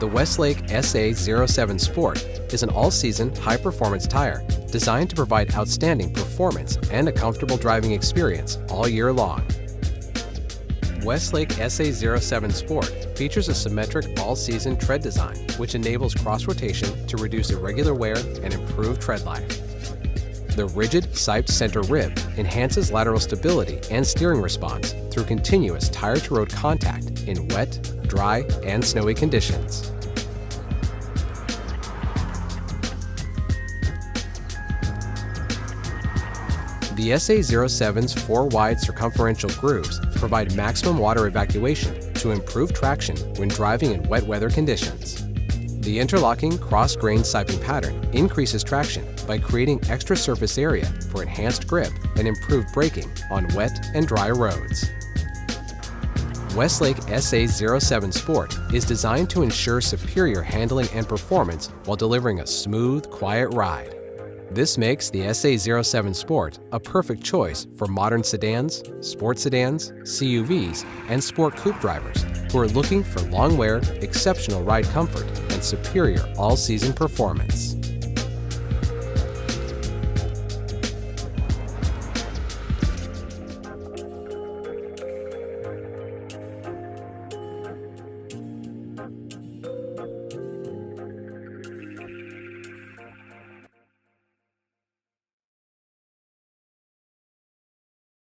The Westlake SA07 Sport is an all-season, high-performance tire designed to provide outstanding performance and a comfortable driving experience all year long. Westlake SA07 Sport features a symmetric all-season tread design which enables cross-rotation to reduce irregular wear and improve tread life. The rigid, siped center rib enhances lateral stability and steering response through continuous tire-to-road contact in wet, dry, and snowy conditions. The SA07's four wide circumferential grooves provide maximum water evacuation to improve traction when driving in wet weather conditions. The interlocking cross-grain siping pattern increases traction by creating extra surface area for enhanced grip and improved braking on wet and dry roads. Westlake SA07 Sport is designed to ensure superior handling and performance while delivering a smooth, quiet ride. This makes the SA07 Sport a perfect choice for modern sedans, sport sedans, CUVs, and sport coupe drivers who are looking for long wear, exceptional ride comfort, and superior all-season performance.